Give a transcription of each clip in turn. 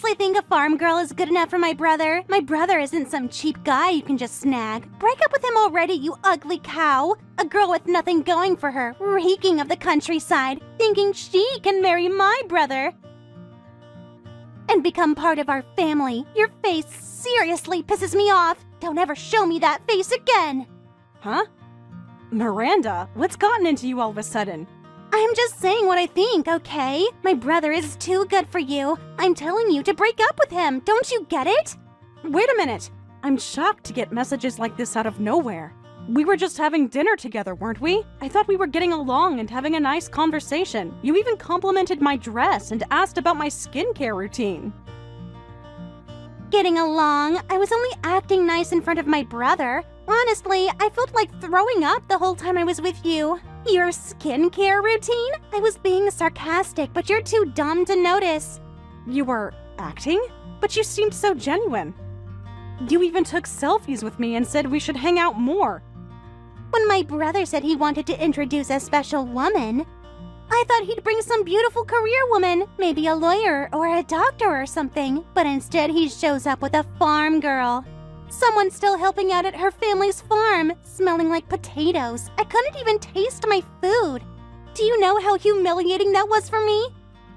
seriously think a farm girl is good enough for my brother? My brother isn't some cheap guy you can just snag. Break up with him already, you ugly cow. A girl with nothing going for her, reeking of the countryside, thinking she can marry my brother and become part of our family. Your face seriously pisses me off. Don't ever show me that face again. Huh? Miranda, what's gotten into you all of a sudden? I'm just saying what I think, okay? My brother is too good for you. I'm telling you to break up with him. Don't you get it? Wait a minute. I'm shocked to get messages like this out of nowhere. We were just having dinner together, weren't we? I thought we were getting along and having a nice conversation. You even complimented my dress and asked about my skincare routine. Getting along? I was only acting nice in front of my brother. Honestly, I felt like throwing up the whole time I was with you. Your skincare routine? I was being sarcastic, but you're too dumb to notice. You were acting? But you seemed so genuine. You even took selfies with me and said we should hang out more. When my brother said he wanted to introduce a special woman, I thought he'd bring some beautiful career woman, maybe a lawyer or a doctor or something, but instead he shows up with a farm girl. Someone still helping out at her family's farm, smelling like potatoes. I couldn't even taste my food. Do you know how humiliating that was for me?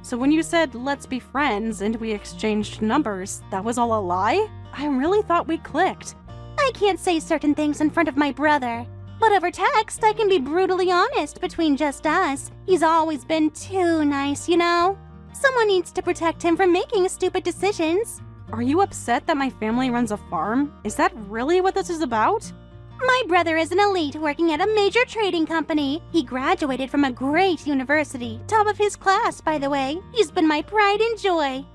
So when you said, let's be friends, and we exchanged numbers, that was all a lie? I really thought we clicked. I can't say certain things in front of my brother. But over text, I can be brutally honest between just us. He's always been too nice, you know? Someone needs to protect him from making stupid decisions. Are you upset that my family runs a farm? Is that really what this is about? My brother is an elite working at a major trading company. He graduated from a great university. Top of his class, by the way. He's been my pride and joy.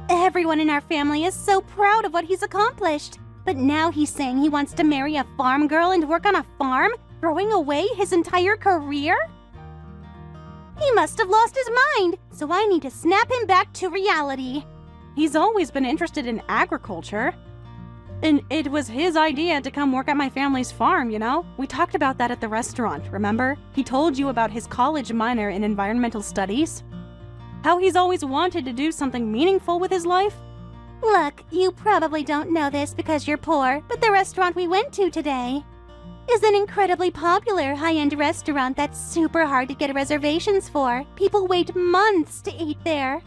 Everyone in our family is so proud of what he's accomplished. But now he's saying he wants to marry a farm girl and work on a farm, throwing away his entire career? He must have lost his mind, so I need to snap him back to reality. He's always been interested in agriculture. And it was his idea to come work at my family's farm, you know? We talked about that at the restaurant, remember? He told you about his college minor in environmental studies. How he's always wanted to do something meaningful with his life. Look, you probably don't know this because you're poor, but the restaurant we went to today is an incredibly popular high-end restaurant that's super hard to get reservations for. People wait months to eat there.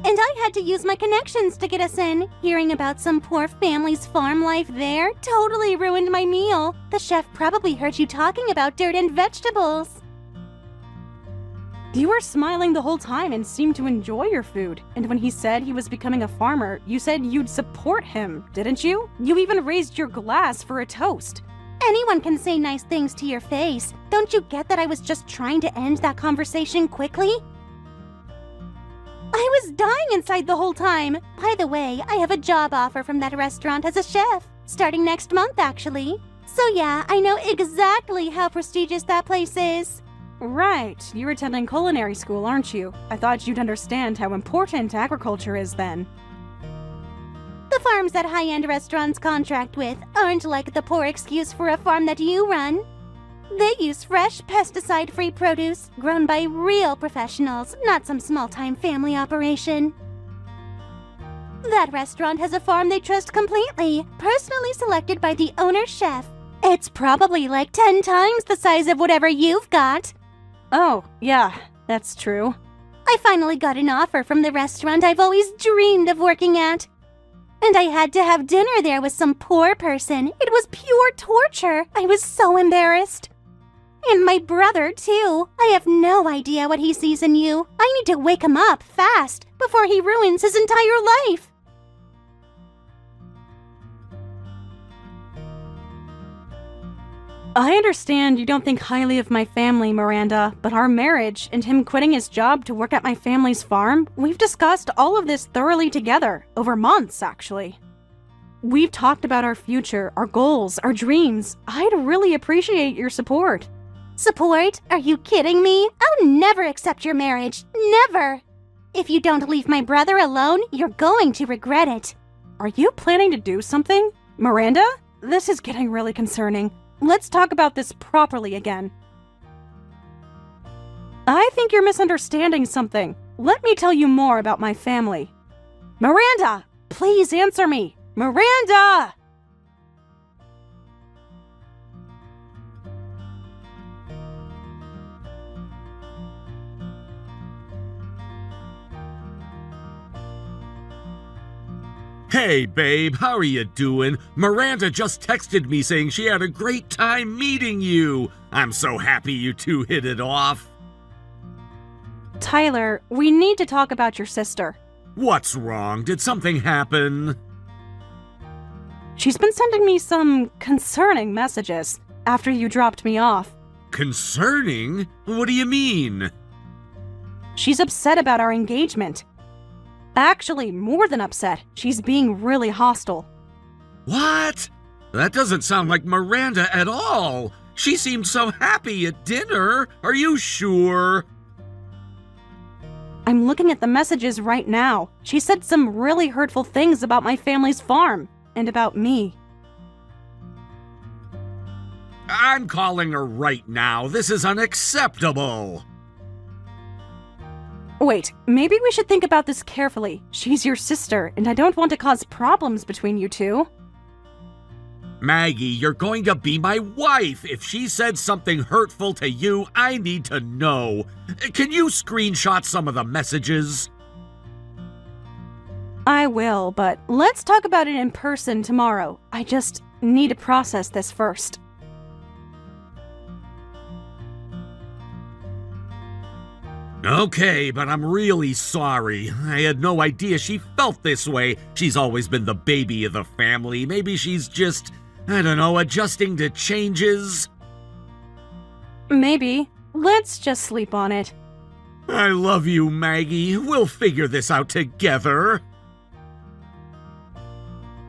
And I had to use my connections to get us in. Hearing about some poor family's farm life there totally ruined my meal. The chef probably heard you talking about dirt and vegetables. You were smiling the whole time and seemed to enjoy your food. And when he said he was becoming a farmer, you said you'd support him, didn't you? You even raised your glass for a toast. Anyone can say nice things to your face. Don't you get that I was just trying to end that conversation quickly? I was dying inside the whole time. By the way, I have a job offer from that restaurant as a chef, starting next month actually. So yeah, I know exactly how prestigious that place is. Right, you're attending culinary school, aren't you? I thought you'd understand how important agriculture is then. The farms that high-end restaurants contract with aren't like the poor excuse for a farm that you run. They use fresh, pesticide-free produce grown by real professionals, not some small-time family operation. That restaurant has a farm they trust completely, personally selected by the owner chef. It's probably like 10 times the size of whatever you've got. Oh, yeah, that's true. I finally got an offer from the restaurant I've always dreamed of working at. And I had to have dinner there with some poor person. It was pure torture. I was so embarrassed. And my brother, too. I have no idea what he sees in you. I need to wake him up fast before he ruins his entire life. I understand you don't think highly of my family, Miranda, but our marriage and him quitting his job to work at my family's farm, we've discussed all of this thoroughly together, over months, actually. We've talked about our future, our goals, our dreams. I'd really appreciate your support. Support? Are you kidding me? I'll never accept your marriage. Never! If you don't leave my brother alone, you're going to regret it. Are you planning to do something? Miranda? This is getting really concerning. Let's talk about this properly again. I think you're misunderstanding something. Let me tell you more about my family. Miranda, please answer me. Miranda! Hey, babe, how are you doing? Miranda just texted me saying she had a great time meeting you. I'm so happy you two hit it off. Tyler, we need to talk about your sister. What's wrong? Did something happen? She's been sending me some concerning messages after you dropped me off. Concerning? What do you mean? She's upset about our engagement. Actually, more than upset. She's being really hostile. What? That doesn't sound like Miranda at all. She seemed so happy at dinner. Are you sure? I'm looking at the messages right now. She said some really hurtful things about my family's farm and about me. I'm calling her right now. This is unacceptable. Wait, maybe we should think about this carefully. She's your sister, and I don't want to cause problems between you two. Maggie, you're going to be my wife. If she said something hurtful to you, I need to know. Can you screenshot some of the messages? I will, but let's talk about it in person tomorrow. I just need to process this first. Okay, but I'm really sorry. I had no idea she felt this way. She's always been the baby of the family. Maybe she's just, I don't know, adjusting to changes? Maybe. Let's just sleep on it. I love you, Maggie. We'll figure this out together.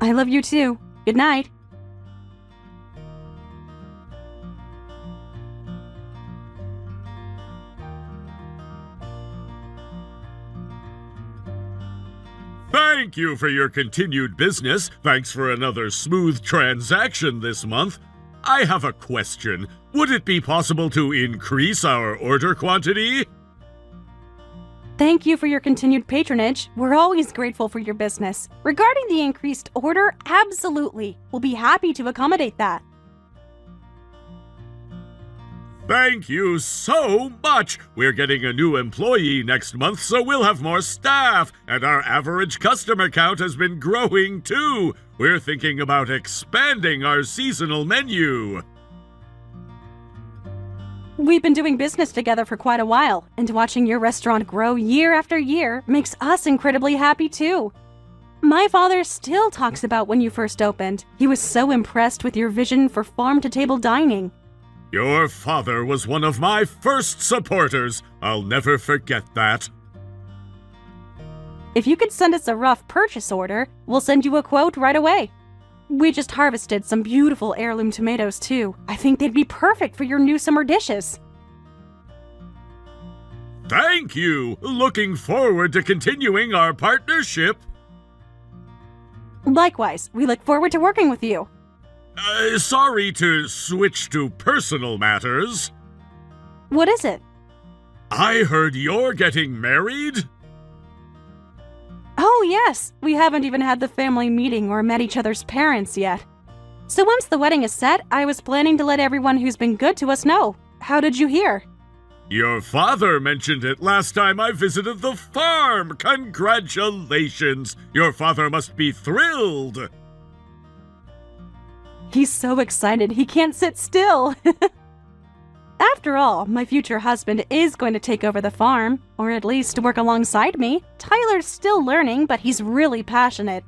I love you too. Good night. Thank you for your continued business. Thanks for another smooth transaction this month. I have a question. Would it be possible to increase our order quantity? Thank you for your continued patronage. We're always grateful for your business. Regarding the increased order, absolutely. We'll be happy to accommodate that. Thank you so much! We're getting a new employee next month, so we'll have more staff, and our average customer count has been growing too. We're thinking about expanding our seasonal menu. We've been doing business together for quite a while, and watching your restaurant grow year after year makes us incredibly happy too. My father still talks about when you first opened. He was so impressed with your vision for farm-to-table dining. Your father was one of my first supporters. I'll never forget that. If you could send us a rough purchase order, we'll send you a quote right away. We just harvested some beautiful heirloom tomatoes too. I think they'd be perfect for your new summer dishes. Thank you! Looking forward to continuing our partnership. Likewise, we look forward to working with you. Sorry to switch to personal matters. What is it? I heard you're getting married? Oh yes, we haven't even had the family meeting or met each other's parents yet. So once the wedding is set, I was planning to let everyone who's been good to us know. How did you hear? Your father mentioned it last time I visited the farm. Congratulations! Your father must be thrilled. He's so excited he can't sit still. After all, my future husband is going to take over the farm, or at least work alongside me. Tyler's still learning, but he's really passionate.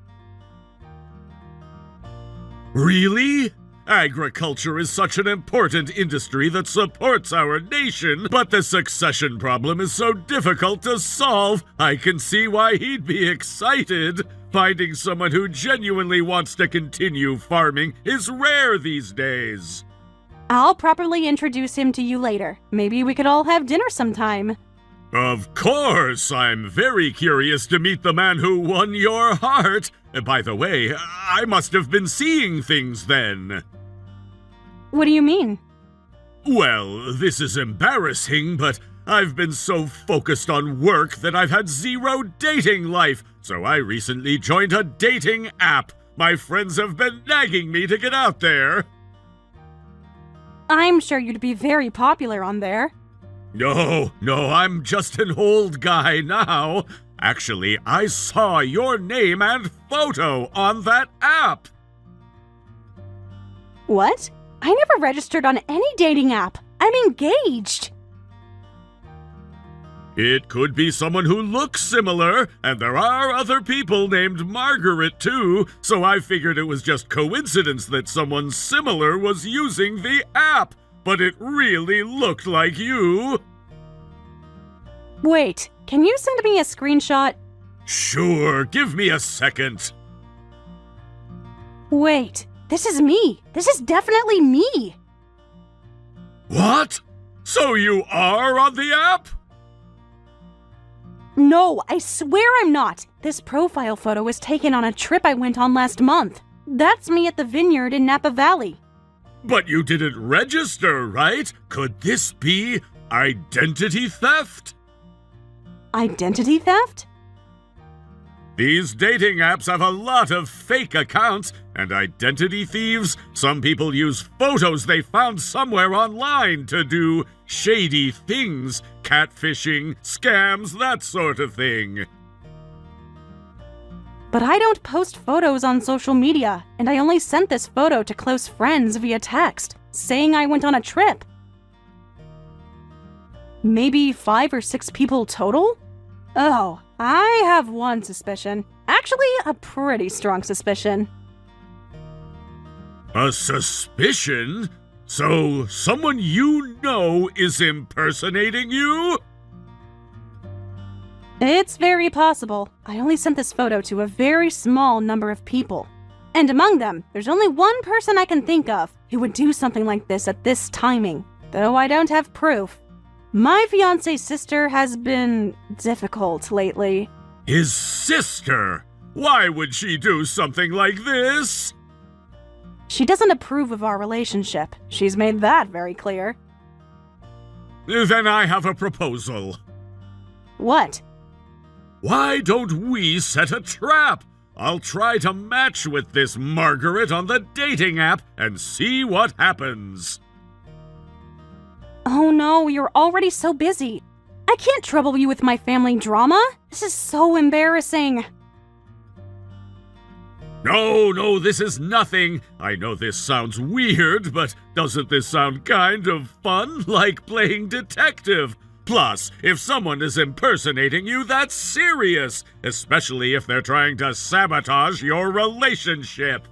Really? Agriculture is such an important industry that supports our nation, but the succession problem is so difficult to solve. I can see why he'd be excited. Finding someone who genuinely wants to continue farming is rare these days. I'll properly introduce him to you later. Maybe we could all have dinner sometime. Of course! I'm very curious to meet the man who won your heart. By the way, I must have been seeing things then. What do you mean? Well, this is embarrassing, but I've been so focused on work that I've had zero dating life, so I recently joined a dating app. My friends have been nagging me to get out there. I'm sure you'd be very popular on there. No, I'm just an old guy now. Actually, I saw your name and photo on that app. What? I never registered on any dating app. I'm engaged. It could be someone who looks similar, and there are other people named Margaret too, so I figured it was just coincidence that someone similar was using the app, but it really looked like you. Wait, can you send me a screenshot? Sure, give me a second. Wait, this is me. This is definitely me. What? So you are on the app? No, I swear I'm not. This profile photo was taken on a trip I went on last month. That's me at the vineyard in Napa Valley. But you didn't register, right? Could this be identity theft? Identity theft? These dating apps have a lot of fake accounts and identity thieves. Some people use photos they found somewhere online to do shady things, catfishing, scams, that sort of thing. But I don't post photos on social media, and I only sent this photo to close friends via text, saying I went on a trip. Maybe 5 or 6 people total? Oh, I have one suspicion. Actually, a pretty strong suspicion. A suspicion? So someone you know is impersonating you? It's very possible. I only sent this photo to a very small number of people. And among them, there's only one person I can think of who would do something like this at this timing, though I don't have proof. My fiancé's sister has been difficult lately. His sister? Why would she do something like this? She doesn't approve of our relationship. She's made that very clear. Then I have a proposal. What? Why don't we set a trap? I'll try to match with this Margaret on the dating app and see what happens. Oh no, you're already so busy. I can't trouble you with my family drama. This is so embarrassing. No, this is nothing. I know this sounds weird, but doesn't this sound kind of fun, like playing detective? Plus, if someone is impersonating you, that's serious, especially if they're trying to sabotage your relationship.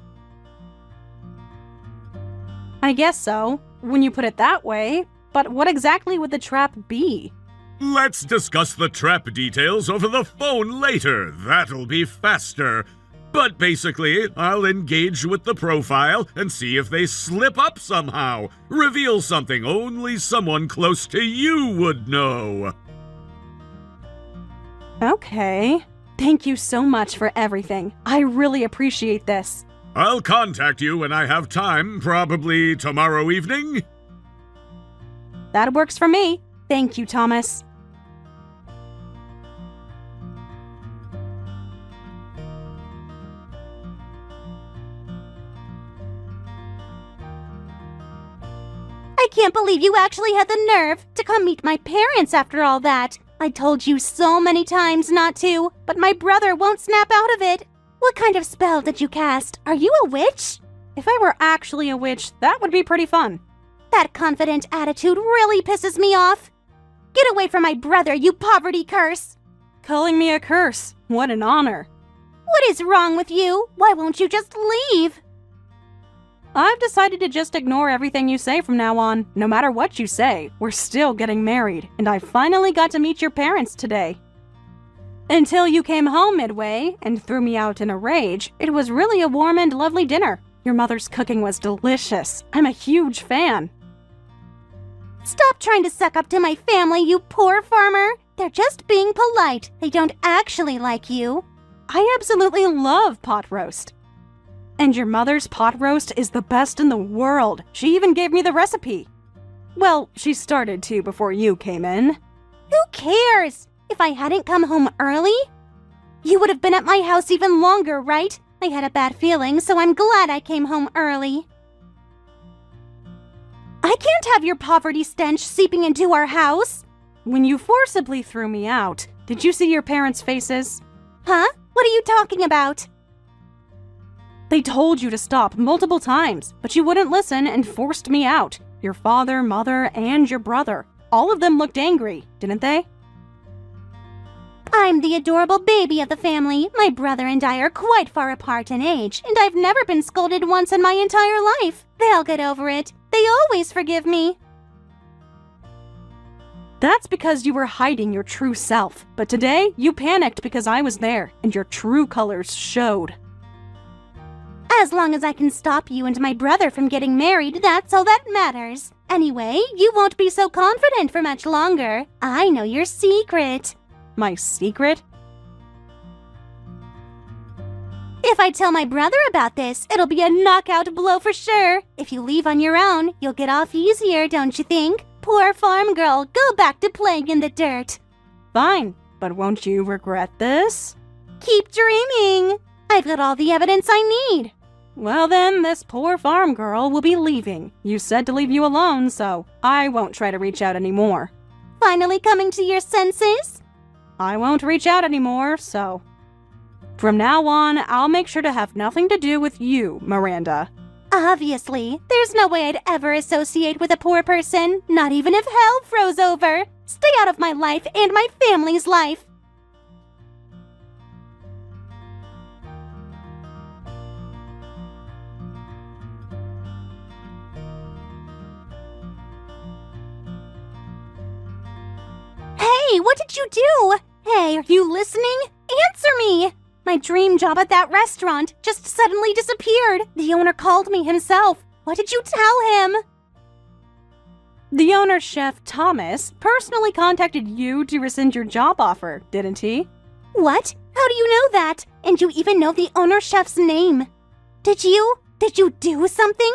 I guess so, when you put it that way. But what exactly would the trap be? Let's discuss the trap details over the phone later. That'll be faster. But basically, I'll engage with the profile and see if they slip up somehow. Reveal something only someone close to you would know. Okay. Thank you so much for everything. I really appreciate this. I'll contact you when I have time, probably tomorrow evening. That works for me. Thank you, Thomas. I can't believe you actually had the nerve to come meet my parents after all that. I told you so many times not to, but my brother won't snap out of it. What kind of spell did you cast? Are you a witch? If I were actually a witch, that would be pretty fun. That confident attitude really pisses me off. Get away from my brother, you poverty curse! Calling me a curse. What an honor. What is wrong with you? Why won't you just leave? I've decided to just ignore everything you say from now on. No matter what you say, we're still getting married, and I finally got to meet your parents today. Until you came home midway and threw me out in a rage, it was really a warm and lovely dinner. Your mother's cooking was delicious. I'm a huge fan. Stop trying to suck up to my family, you poor farmer. They're just being polite. They don't actually like you. I absolutely love pot roast. And your mother's pot roast is the best in the world. She even gave me the recipe. Well, she started to before you came in. Who cares? If I hadn't come home early, you would have been at my house even longer, right? I had a bad feeling, so I'm glad I came home early. I can't have your poverty stench seeping into our house. When you forcibly threw me out, did you see your parents' faces? Huh? What are you talking about? They told you to stop multiple times, but you wouldn't listen and forced me out. Your father, mother, and your brother. All of them looked angry, didn't they? I'm the adorable baby of the family. My brother and I are quite far apart in age, and I've never been scolded once in my entire life. They'll get over it. They always forgive me. That's because you were hiding your true self. But today, you panicked because I was there, and your true colors showed. As long as I can stop you and my brother from getting married, that's all that matters. Anyway, you won't be so confident for much longer. I know your secret. My secret? If I tell my brother about this, it'll be a knockout blow for sure. If you leave on your own, you'll get off easier, don't you think? Poor farm girl, go back to playing in the dirt. Fine, but won't you regret this? Keep dreaming. I've got all the evidence I need. Well then, this poor farm girl will be leaving. You said to leave you alone, so I won't try to reach out anymore. Finally coming to your senses? I won't reach out anymore, so... From now on, I'll make sure to have nothing to do with you, Miranda. Obviously, there's no way I'd ever associate with a poor person, not even if hell froze over. Stay out of my life and my family's life. Hey, what did you do? Hey, are you listening? Answer me! My dream job at that restaurant just suddenly disappeared. The owner called me himself. What did you tell him? The owner, Chef Thomas, personally contacted you to rescind your job offer, didn't he? What? How do you know that? And you even know the owner chef's name. Did you do something?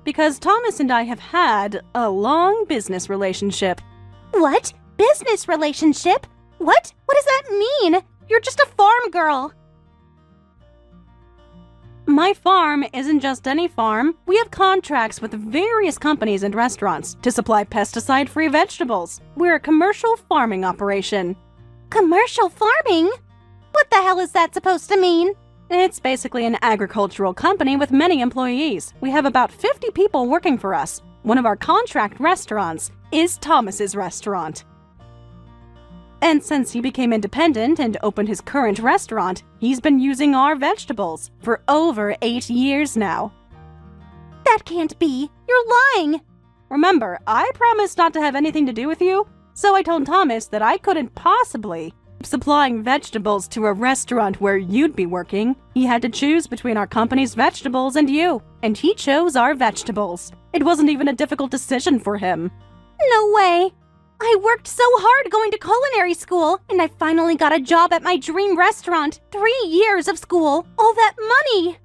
Because Thomas and I have had a long business relationship. What? Business relationship? What? What does that mean? You're just a farm girl. My farm isn't just any farm. We have contracts with various companies and restaurants to supply pesticide-free vegetables. We're a commercial farming operation. Commercial farming? What the hell is that supposed to mean? It's basically an agricultural company with many employees. We have about 50 people working for us. One of our contract restaurants is Thomas's restaurant. And since he became independent and opened his current restaurant, he's been using our vegetables for over 8 years now. That can't be. You're lying. Remember, I promised not to have anything to do with you, so I told Thomas that I couldn't possibly keep supplying vegetables to a restaurant where you'd be working. He had to choose between our company's vegetables and you, and he chose our vegetables. It wasn't even a difficult decision for him. No way. I worked so hard going to culinary school, and I finally got a job at my dream restaurant. 3 years of school. All that money.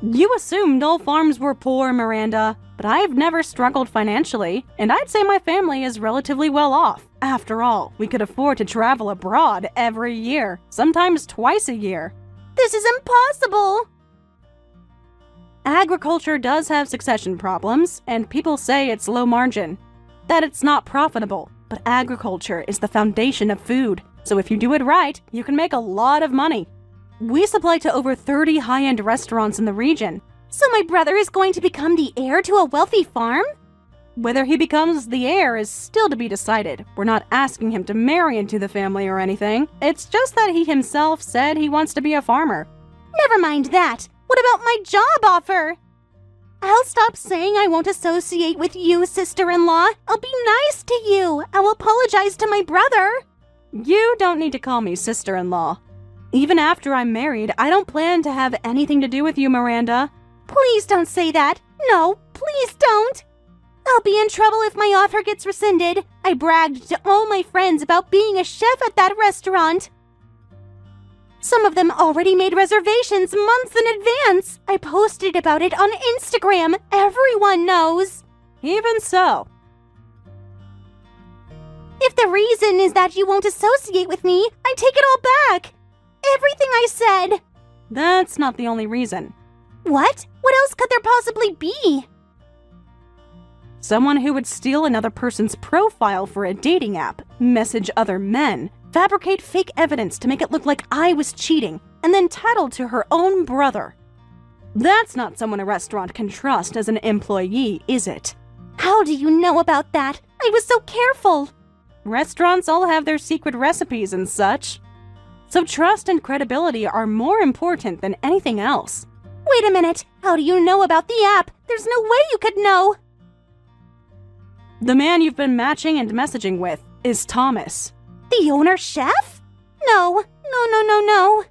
You assumed all farms were poor, Miranda, but I've never struggled financially, and I'd say my family is relatively well off. After all, we could afford to travel abroad every year, sometimes twice a year. This is impossible. Agriculture does have succession problems, and people say it's low margin, that it's not profitable, but agriculture is the foundation of food, so if you do it right, you can make a lot of money. We supply to over 30 high-end restaurants in the region. So my brother is going to become the heir to a wealthy farm? Whether he becomes the heir is still to be decided. We're not asking him to marry into the family or anything. It's just that he himself said he wants to be a farmer. Never mind that. What about my job offer? I'll stop saying I won't associate with you, sister-in-law. I'll be nice to you. I'll apologize to my brother. You don't need to call me sister-in-law. Even after I'm married, I don't plan to have anything to do with you, Miranda. Please don't say that. No, please don't. I'll be in trouble if my offer gets rescinded. I bragged to all my friends about being a chef at that restaurant. Some of them already made reservations months in advance. I posted about it on Instagram. Everyone knows. Even so. the reason is that you won't associate with me, I take it all back. Everything I said. That's not the only reason. What? What else could there possibly be? Someone who would steal another person's profile for a dating app, message other men, fabricate fake evidence to make it look like I was cheating, and then tattle to her own brother. That's not someone a restaurant can trust as an employee, is it? How do you know about that? I was so careful. Restaurants all have their secret recipes and such. So trust and credibility are more important than anything else. Wait a minute. How do you know about the app? There's no way you could know. The man you've been matching and messaging with is Thomas. The owner chef? No. No.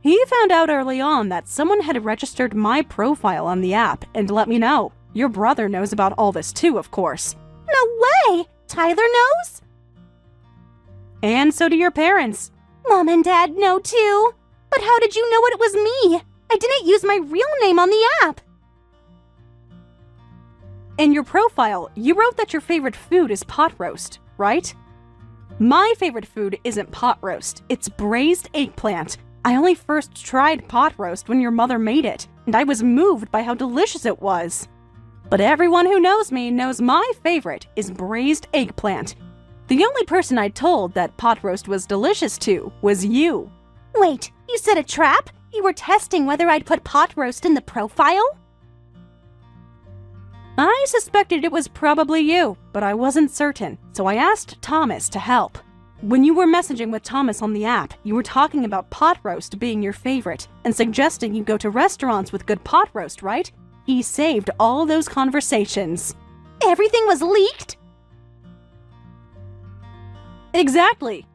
He found out early on that someone had registered my profile on the app and let me know. Your brother knows about all this too, of course. No way! Tyler knows? And so do your parents. Mom and Dad know too. But how did you know it was me? I didn't use my real name on the app. In your profile, you wrote that your favorite food is pot roast, right? My favorite food isn't pot roast, it's braised eggplant. I only first tried pot roast when your mother made it, and I was moved by how delicious it was. But everyone who knows me knows my favorite is braised eggplant. The only person I told that pot roast was delicious to was you. Wait, you set a trap? You were testing whether I'd put pot roast in the profile? I suspected it was probably you, but I wasn't certain, so I asked Thomas to help. When you were messaging with Thomas on the app, you were talking about pot roast being your favorite and suggesting you go to restaurants with good pot roast, right? He saved all those conversations. Everything was leaked? Exactly.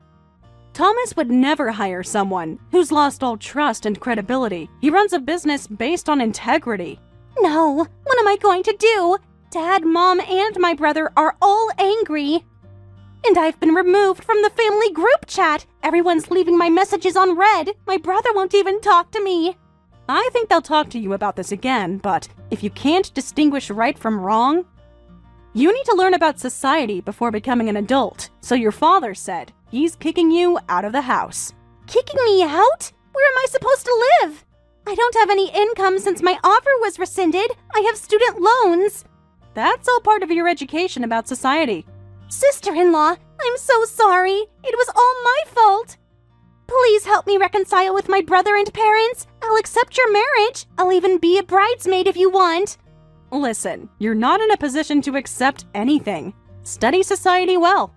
Thomas would never hire someone who's lost all trust and credibility. He runs a business based on integrity. No, what am I going to do? Dad, Mom, and my brother are all angry. And I've been removed from the family group chat. Everyone's leaving my messages on read. My brother won't even talk to me. I think they'll talk to you about this again, but if you can't distinguish right from wrong, you need to learn about society before becoming an adult. So your father said he's kicking you out of the house. Kicking me out? Where am I supposed to live? I don't have any income since my offer was rescinded. I have student loans. That's all part of your education about society. Sister-in-law, I'm so sorry. It was all my fault. Please help me reconcile with my brother and parents. I'll accept your marriage. I'll even be a bridesmaid if you want. Listen, you're not in a position to accept anything. Study society well.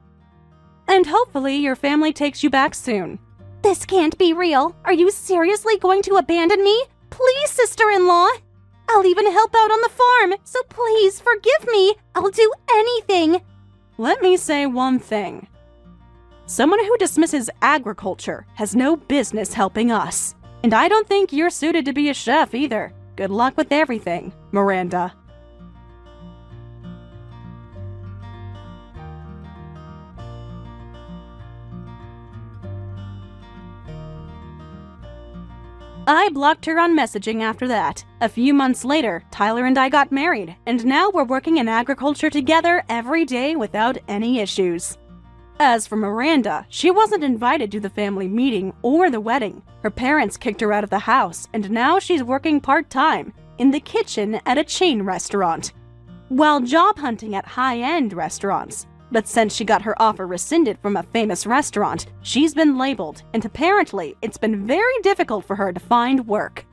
And hopefully your family takes you back soon. This can't be real. Are you seriously going to abandon me? Please, sister-in-law. I'll even help out on the farm, so please forgive me. I'll do anything. Let me say one thing. Someone who dismisses agriculture has no business helping us. And I don't think you're suited to be a chef either. Good luck with everything, Miranda. I blocked her on messaging after that. A few months later, Tyler and I got married, and now we're working in agriculture together every day without any issues. As for Miranda, she wasn't invited to the family meeting or the wedding. Her parents kicked her out of the house, and now she's working part-time in the kitchen at a chain restaurant, while job hunting at high-end restaurants. But since she got her offer rescinded from a famous restaurant, she's been labeled, and apparently it's been very difficult for her to find work.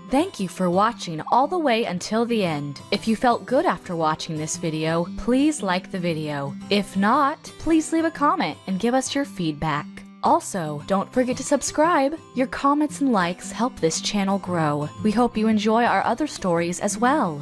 Thank you for watching all the way until the end. If you felt good after watching this video, please like the video. If not, please leave a comment and give us your feedback. Also, don't forget to subscribe. Your comments and likes help this channel grow. We hope you enjoy our other stories as well.